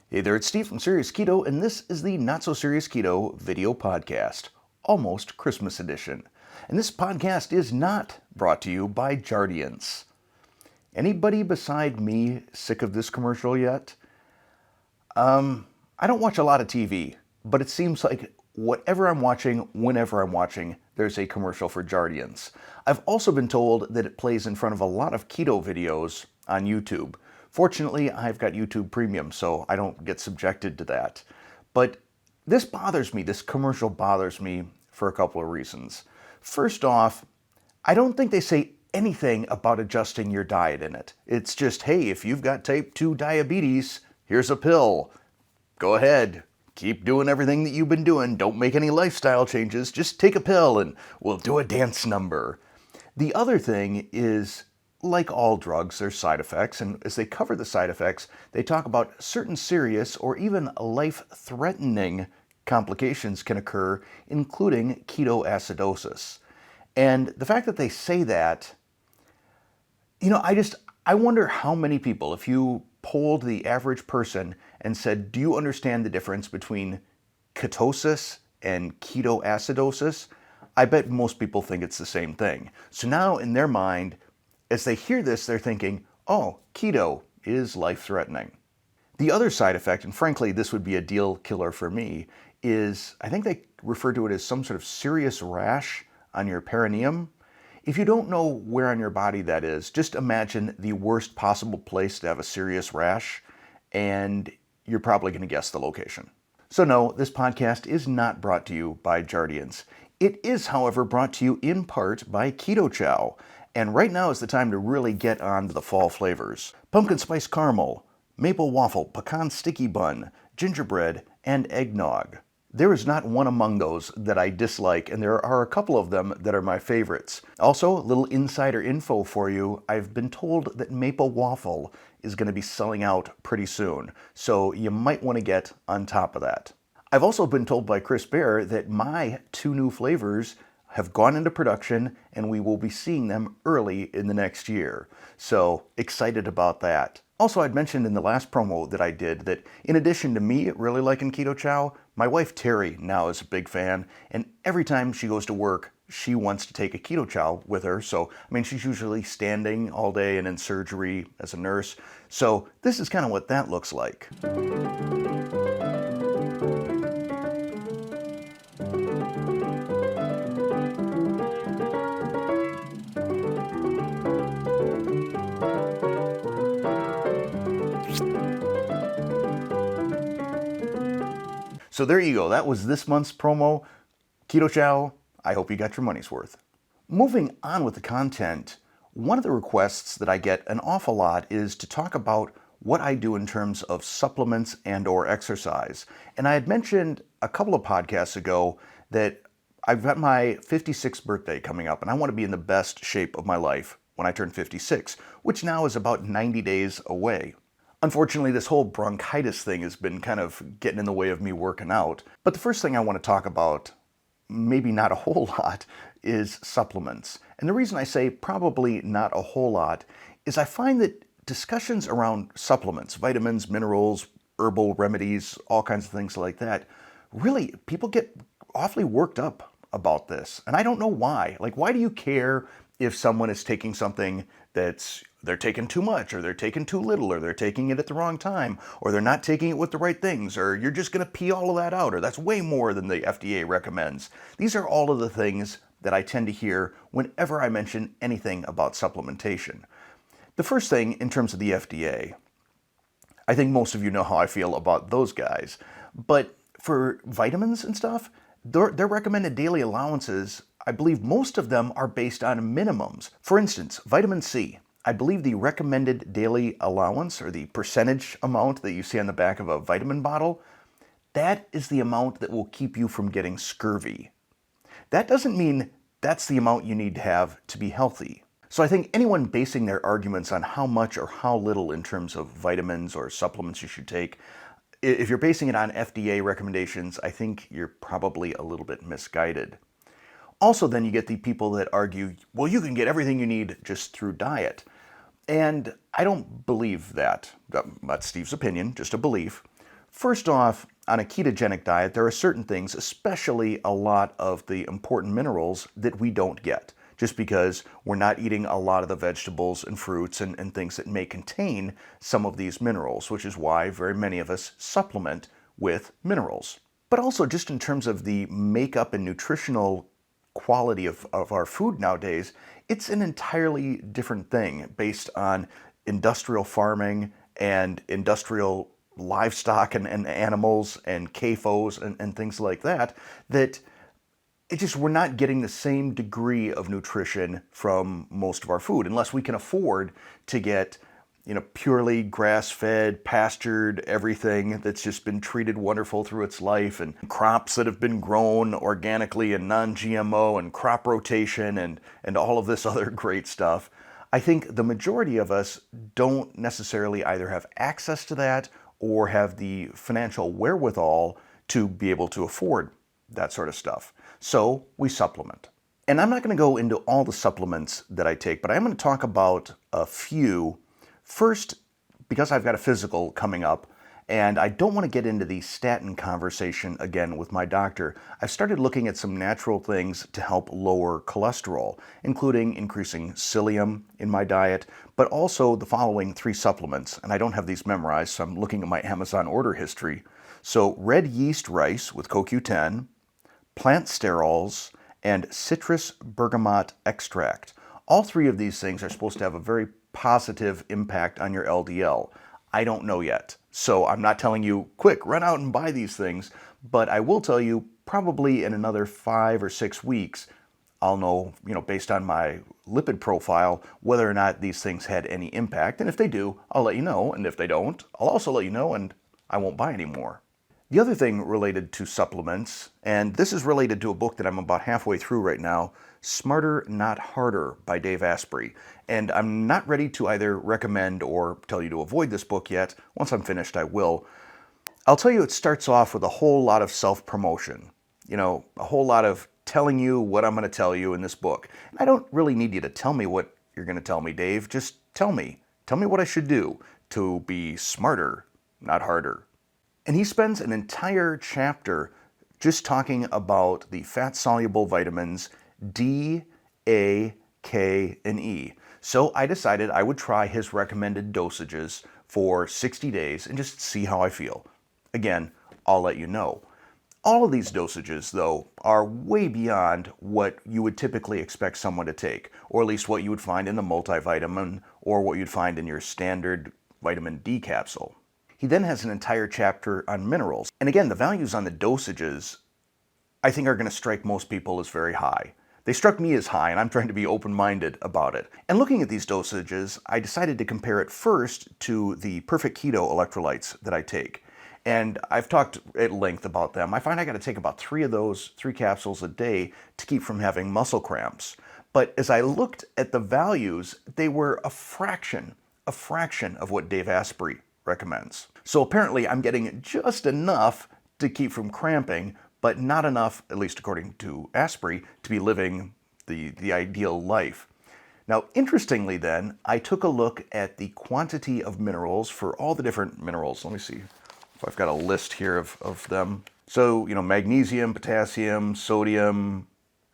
Hey there, it's Steve from Serious Keto, and this is the Not So Serious Keto video podcast, almost Christmas edition. And this podcast is not brought to you by Jardiance. Anybody beside me sick of this commercial yet? I don't watch a lot of TV, but it seems like whatever I'm watching, whenever I'm watching, there's a commercial for Jardiance. I've also been told that it plays in front of a lot of keto videos on YouTube. Fortunately, I've got YouTube Premium, so I don't get subjected to that. But this bothers me, this commercial bothers me for a couple of reasons. First off, I don't think they say anything about adjusting your diet in it. It's just, hey, if you've got type 2 diabetes, here's a pill. Go ahead, keep doing everything that you've been doing. Don't make any lifestyle changes. Just take a pill and we'll do a dance number. The other thing is, like all drugs, there's side effects, and as they cover the side effects, they talk about certain serious or even life-threatening complications can occur, including ketoacidosis. And the fact that they say that, I wonder how many people, if you polled the average person and said, do you understand the difference between ketosis and ketoacidosis? I bet most people think it's the same thing. So now in their mind, as they hear this, they're thinking, oh, keto is life-threatening. The other side effect, and frankly, this would be a deal killer for me, is I think they refer to it as some sort of serious rash on your perineum. If you don't know where on your body that is, just imagine the worst possible place to have a serious rash, and you're probably going to guess the location. So no, this podcast is not brought to you by Jardiance. It is, however, brought to you in part by Keto Chow. And right now is the time to really get on to the fall flavors. Pumpkin spice caramel, maple waffle, pecan sticky bun, gingerbread, and eggnog. There is not one among those that I dislike, and there are a couple of them that are my favorites. Also, a little insider info for you. I've been told that maple waffle is going to be selling out pretty soon, so you might want to get on top of that. I've also been told by Chris Bear that my two new flavors have gone into production and we will be seeing them early in the next year. So excited about that. Also, I'd mentioned in the last promo that I did that in addition to me really liking Keto Chow, my wife Terry now is a big fan, and every time she goes to work, she wants to take a Keto Chow with her. So, she's usually standing all day and in surgery as a nurse. So this is kind of what that looks like. So there you go. That was this month's promo. Keto Chow, I hope you got your money's worth. Moving on with the content, one of the requests that I get an awful lot is to talk about what I do in terms of supplements and or exercise. And I had mentioned a couple of podcasts ago that I've got my 56th birthday coming up and I want to be in the best shape of my life when I turn 56, which now is about 90 days away. Unfortunately, this whole bronchitis thing has been kind of getting in the way of me working out. But the first thing I want to talk about, maybe not a whole lot, is supplements. And the reason I say probably not a whole lot is I find that discussions around supplements, vitamins, minerals, herbal remedies, all kinds of things like that, really, people get awfully worked up about this. And I don't know why. Like, why do you care if someone is taking something they're taking too much, or they're taking too little, or they're taking it at the wrong time, or they're not taking it with the right things, or you're just going to pee all of that out, or that's way more than the FDA recommends. These are all of the things that I tend to hear whenever I mention anything about supplementation. The first thing, in terms of the FDA, I think most of you know how I feel about those guys, but for vitamins and stuff, their recommended daily allowances, I believe most of them are based on minimums. For instance, vitamin C. I believe the recommended daily allowance, or the percentage amount that you see on the back of a vitamin bottle, that is the amount that will keep you from getting scurvy. That doesn't mean that's the amount you need to have to be healthy. So I think anyone basing their arguments on how much or how little in terms of vitamins or supplements you should take, if you're basing it on FDA recommendations, I think you're probably a little bit misguided. Also, then you get the people that argue, well, you can get everything you need just through diet. And I don't believe that. That's Steve's opinion, just a belief. First off, on a ketogenic diet, there are certain things, especially a lot of the important minerals, that we don't get, just because we're not eating a lot of the vegetables and fruits and things that may contain some of these minerals, which is why very many of us supplement with minerals. But also just in terms of the makeup and nutritional quality of our food nowadays, it's an entirely different thing based on industrial farming and industrial livestock and animals and CAFOs and things like that, that we're not getting the same degree of nutrition from most of our food unless we can afford to get purely grass-fed, pastured everything that's just been treated wonderful through its life, and crops that have been grown organically and non-GMO, and crop rotation and all of this other great stuff. I think the majority of us don't necessarily either have access to that or have the financial wherewithal to be able to afford that sort of stuff. So we supplement. And I'm not going to go into all the supplements that I take, but I'm going to talk about a few. First, because I've got a physical coming up, and I don't want to get into the statin conversation again with my doctor, I've started looking at some natural things to help lower cholesterol, including increasing psyllium in my diet, but also the following 3 supplements. And I don't have these memorized, so I'm looking at my Amazon order history. So red yeast rice with CoQ10, plant sterols, and citrus bergamot extract. All 3 of these things are supposed to have a very positive impact on your LDL. I don't know yet. So I'm not telling you, quick, run out and buy these things, but I will tell you probably in another 5 or 6 weeks, I'll know, based on my lipid profile, whether or not these things had any impact. And if they do, I'll let you know. And if they don't, I'll also let you know, and I won't buy any more. The other thing related to supplements, and this is related to a book that I'm about halfway through right now, Smarter, Not Harder by Dave Asprey. And I'm not ready to either recommend or tell you to avoid this book yet. Once I'm finished, I will. I'll tell you, it starts off with a whole lot of self-promotion. A whole lot of telling you what I'm going to tell you in this book. And I don't really need you to tell me what you're going to tell me, Dave. Just tell me. Tell me what I should do to be smarter, not harder. And he spends an entire chapter just talking about the fat-soluble vitamins D, A, K, and E. So I decided I would try his recommended dosages for 60 days and just see how I feel. Again, I'll let you know. All of these dosages, though, are way beyond what you would typically expect someone to take, or at least what you would find in the multivitamin or what you'd find in your standard vitamin D capsule. He then has an entire chapter on minerals. And again, the values on the dosages, I think, are going to strike most people as very high. They struck me as high, and I'm trying to be open-minded about it. And looking at these dosages, I decided to compare it first to the Perfect Keto electrolytes that I take. And I've talked at length about them. I find I got to take about 3 of those, 3 capsules a day, to keep from having muscle cramps. But as I looked at the values, they were a fraction of what Dave Asprey recommends. So apparently I'm getting just enough to keep from cramping, but not enough, at least according to Asprey, to be living the ideal life. Now, interestingly then, I took a look at the quantity of minerals for all the different minerals. Let me see if I've got a list here of them. So, magnesium, potassium, sodium,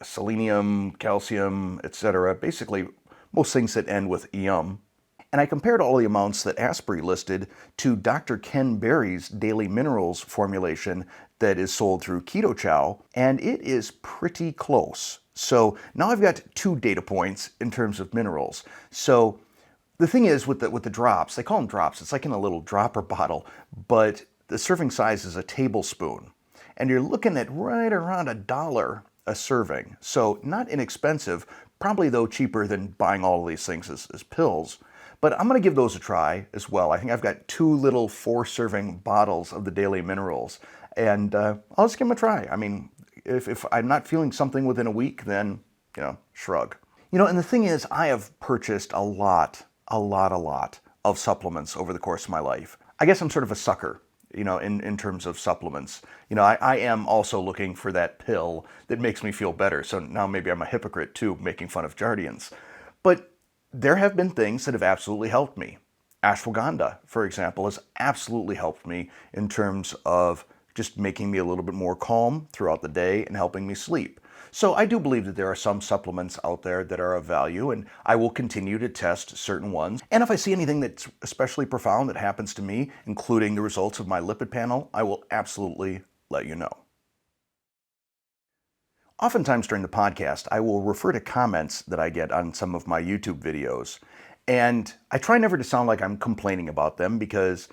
selenium, calcium, etc. Basically, most things that end with ium. And I compared all the amounts that Asprey listed to Dr. Ken Berry's daily minerals formulation that is sold through Keto Chow, and it is pretty close. So now I've got 2 data points in terms of minerals. So the thing is with the drops, they call them drops. It's like in a little dropper bottle, but the serving size is a tablespoon. And you're looking at right around $1 a serving. So not inexpensive, probably though cheaper than buying all of these things as pills. But I'm going to give those a try as well. I think I've got 2 little 4-serving bottles of the daily minerals, and I'll just give them a try. I mean, if I'm not feeling something within a week, then, shrug. And the thing is, I have purchased a lot of supplements over the course of my life. I guess I'm sort of a sucker, in terms of supplements. I am also looking for that pill that makes me feel better. So now maybe I'm a hypocrite too, making fun of Jardiance. But there have been things that have absolutely helped me. Ashwagandha, for example, has absolutely helped me in terms of just making me a little bit more calm throughout the day and helping me sleep. So I do believe that there are some supplements out there that are of value, and I will continue to test certain ones. And if I see anything that's especially profound that happens to me, including the results of my lipid panel, I will absolutely let you know. Oftentimes during the podcast, I will refer to comments that I get on some of my YouTube videos. And I try never to sound like I'm complaining about them because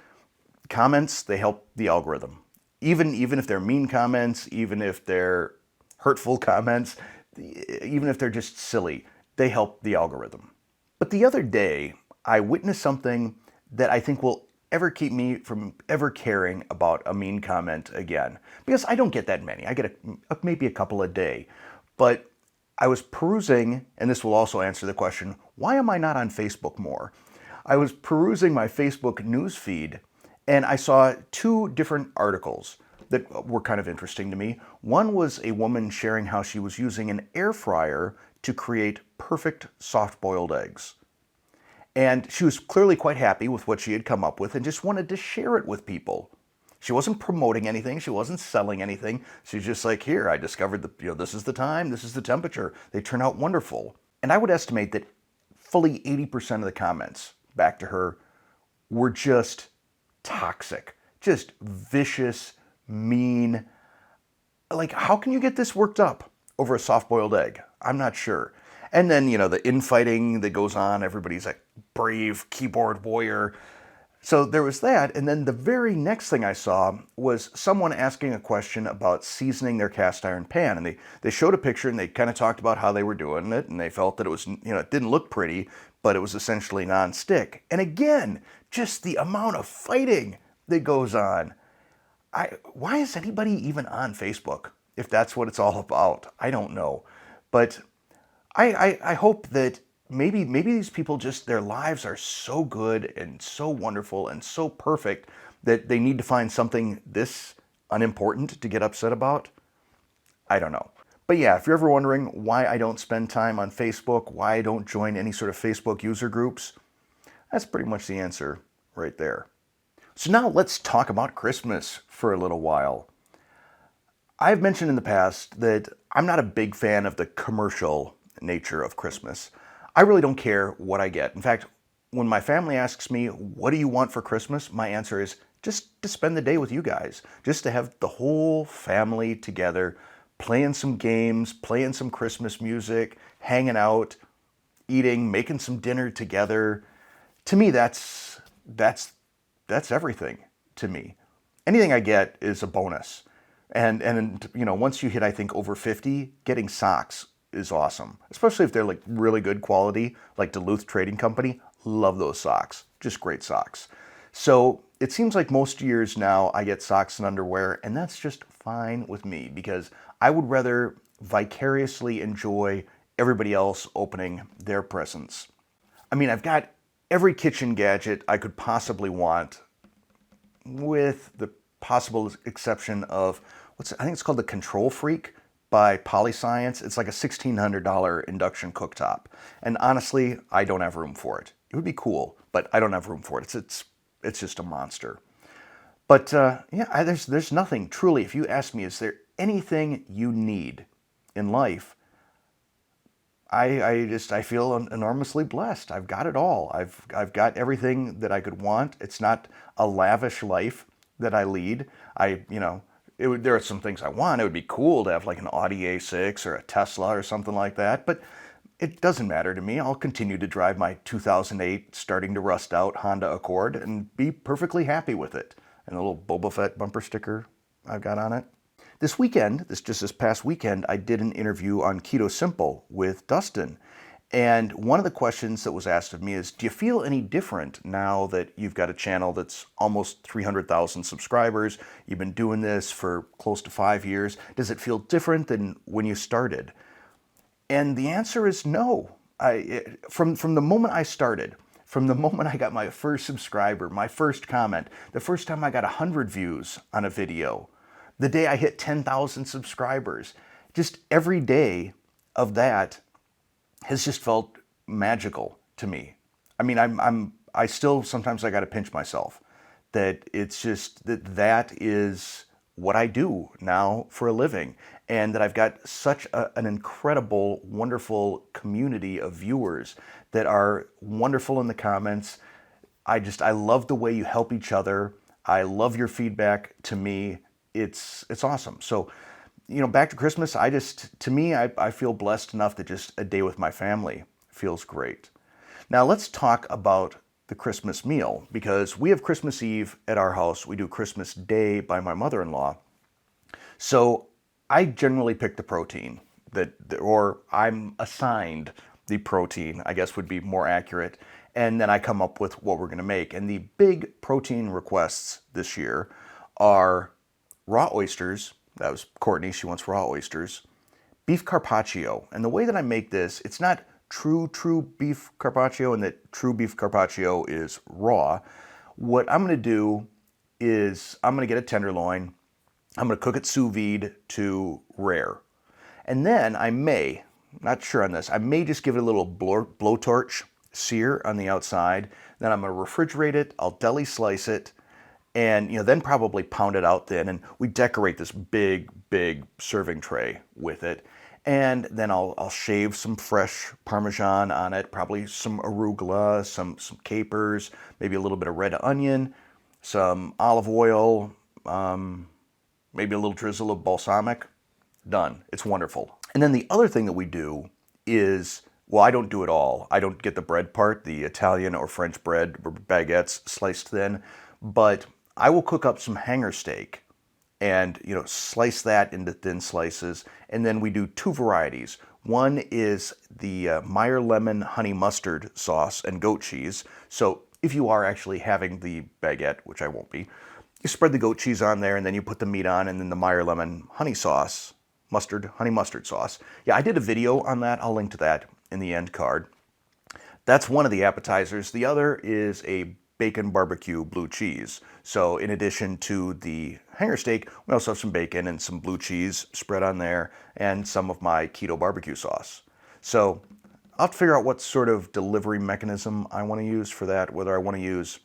comments, they help the algorithm. Even if they're mean comments, even if they're hurtful comments, even if they're just silly, they help the algorithm. But the other day, I witnessed something that I think will ever keep me from ever caring about a mean comment again. Because I don't get that many. I get maybe a couple a day. But I was perusing, and this will also answer the question, why am I not on Facebook more? I was perusing my Facebook news feed, and I saw two different articles that were kind of interesting to me. One was a woman sharing how she was using an air fryer to create perfect soft-boiled eggs. And she was clearly quite happy with what she had come up with and just wanted to share it with people. She wasn't promoting anything. She wasn't selling anything. She's just like, here, I discovered this is the time, this is the temperature. They turn out wonderful. And I would estimate that fully 80% of the comments back to her were just toxic, just vicious, mean. Like, how can you get this worked up over a soft-boiled egg? I'm not sure. And then, the infighting that goes on, everybody's a brave keyboard warrior. So there was that, and then the very next thing I saw was someone asking a question about seasoning their cast iron pan. And they showed a picture, and they kind of talked about how they were doing it, and they felt that it was, it didn't look pretty, but it was essentially non-stick. And again, just the amount of fighting that goes on. Why is anybody even on Facebook if that's what it's all about? I don't know. But I hope that maybe these people just, their lives are so good and so wonderful and so perfect that they need to find something this unimportant to get upset about. I don't know. But yeah, if you're ever wondering why I don't spend time on Facebook, why I don't join any sort of Facebook user groups, that's pretty much the answer right there. So now let's talk about Christmas for a little while. I've mentioned in the past that I'm not a big fan of the commercial nature of Christmas. I really don't care what I get. In fact, when my family asks me, what do you want for Christmas? My answer is just to spend the day with you guys, just to have the whole family together, playing some games, playing some Christmas music, hanging out, eating, making some dinner together. To me, that's everything to me. Anything I get is a bonus. And once you hit, I think, over 50, getting socks is awesome. Especially if they're like really good quality, like Duluth Trading Company. Love those socks. Just great socks. So it seems like most years now I get socks and underwear, and that's just fine with me because I would rather vicariously enjoy everybody else opening their presents. I mean, I've got every kitchen gadget I could possibly want, with the possible exception of I think it's called the Control Freak by Polyscience. It's like a $1,600 induction cooktop. And honestly, I don't have room for it. It would be cool, but I don't have room for it. It's just a monster. But yeah, there's nothing, truly, if you ask me, is there anything you need in life? I feel enormously blessed. I've got it all. I've got everything that I could want. It's not a lavish life that I lead. There are some things I want. It would be cool to have like an Audi A6 or a Tesla or something like that, but it doesn't matter to me. I'll continue to drive my 2008 starting to rust out Honda Accord and be perfectly happy with it. And a little Boba Fett bumper sticker I've got on it. This past weekend, I did an interview on Keto Simple with Dustin. And one of the questions that was asked of me is, do you feel any different now that you've got a channel that's almost 300,000 subscribers? You've been doing this for close to 5 years. Does it feel different than when you started? And the answer is no. From the moment I started, from the moment I got my first subscriber, my first comment, the first time I got 100 views on a video, the day I hit 10,000 subscribers, just every day of that has just felt magical to me. I mean, I still, sometimes I got to pinch myself that it's just that is what I do now for a living, and that I've got such an incredible, wonderful community of viewers that are wonderful in the comments. I love the way you help each other. I love your feedback to me. It's awesome. So, back to Christmas, to me, I feel blessed enough that just a day with my family feels great. Now let's talk about the Christmas meal, because we have Christmas Eve at our house. We do Christmas Day by my mother-in-law. So I generally pick the protein or I'm assigned the protein, I guess would be more accurate. And then I come up with what we're going to make. And the big protein requests this year are raw oysters. That was Courtney. She wants raw oysters. Beef carpaccio. And the way that I make this, it's not true beef carpaccio, and that true beef carpaccio is raw. What I'm going to do is I'm going to get a tenderloin. I'm going to cook it sous vide to rare. And then not sure on this, I may just give it a little blowtorch sear on the outside. Then I'm going to refrigerate it. I'll deli slice it, and then probably pound it out thin. And we decorate this big serving tray with it. And then I'll shave some fresh Parmesan on it, probably some arugula, some capers, maybe a little bit of red onion, some olive oil, maybe a little drizzle of balsamic. Done. It's wonderful. And then the other thing that we do is, well, I don't do it all. I don't get the bread part, the Italian or French bread or baguettes sliced thin, but I will cook up some hanger steak and slice that into thin slices. And then we do two varieties. One is the Meyer lemon honey mustard sauce and goat cheese. So if you are actually having the baguette, which I won't be, you spread the goat cheese on there, and then you put the meat on, and then the Meyer lemon honey mustard sauce. Yeah, I did a video on that. I'll link to that in the end card. That's one of the appetizers. The other is a bacon barbecue blue cheese. So in addition to the hanger steak, we also have some bacon and some blue cheese spread on there, and some of my keto barbecue sauce. So I'll have to figure out what sort of delivery mechanism I want to use for that, whether I want to use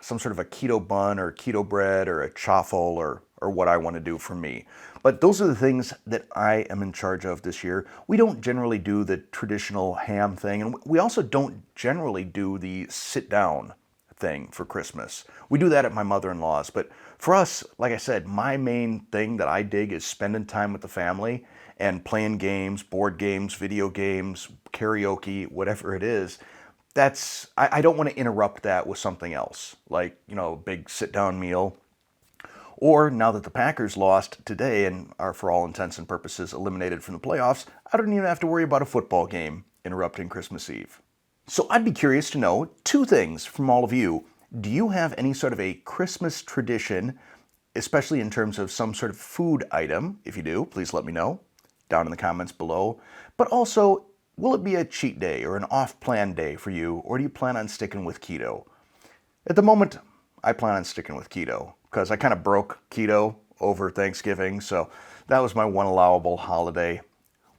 some sort of a keto bun or keto bread or a chaffle or what I want to do for me. But those are the things that I am in charge of this year. We don't generally do the traditional ham thing, and we also don't generally do the sit down thing for Christmas. We do that at my mother-in-law's, but for us, like I said, my main thing that I dig is spending time with the family and playing games, board games, video games, karaoke, whatever it is. I don't want to interrupt that with something else, like, a big sit-down meal. Or now that the Packers lost today and are, for all intents and purposes, eliminated from the playoffs, I don't even have to worry about a football game interrupting Christmas Eve. So I'd be curious to know two things from all of you. Do you have any sort of a Christmas tradition, especially in terms of some sort of food item? If you do, please let me know down in the comments below. But also, will it be a cheat day or an off-plan day for you, or do you plan on sticking with keto? At the moment, I plan on sticking with keto because I kind of broke keto over Thanksgiving, so that was my one allowable holiday.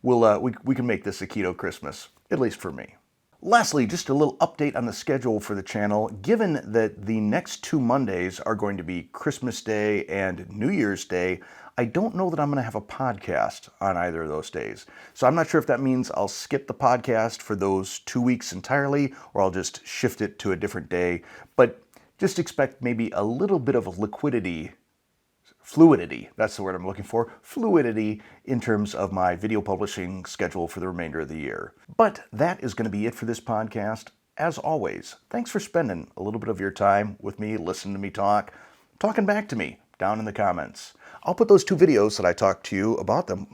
We can make this a keto Christmas, at least for me. Lastly, just a little update on the schedule for the channel. Given that the next 2 Mondays are going to be Christmas Day and New Year's Day, I don't know that I'm going to have a podcast on either of those days. So I'm not sure if that means I'll skip the podcast for those 2 weeks entirely, or I'll just shift it to a different day. But just expect maybe a little bit of fluidity, that's the word I'm looking for, fluidity in terms of my video publishing schedule for the remainder of the year. But that is going to be it for this podcast. As always, thanks for spending a little bit of your time with me, listening to me talking back to me down in the comments. I'll put those 2 videos that I talked to you about, the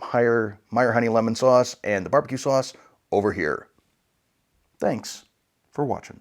Meyer honey lemon sauce and the barbecue sauce, over here. Thanks for watching.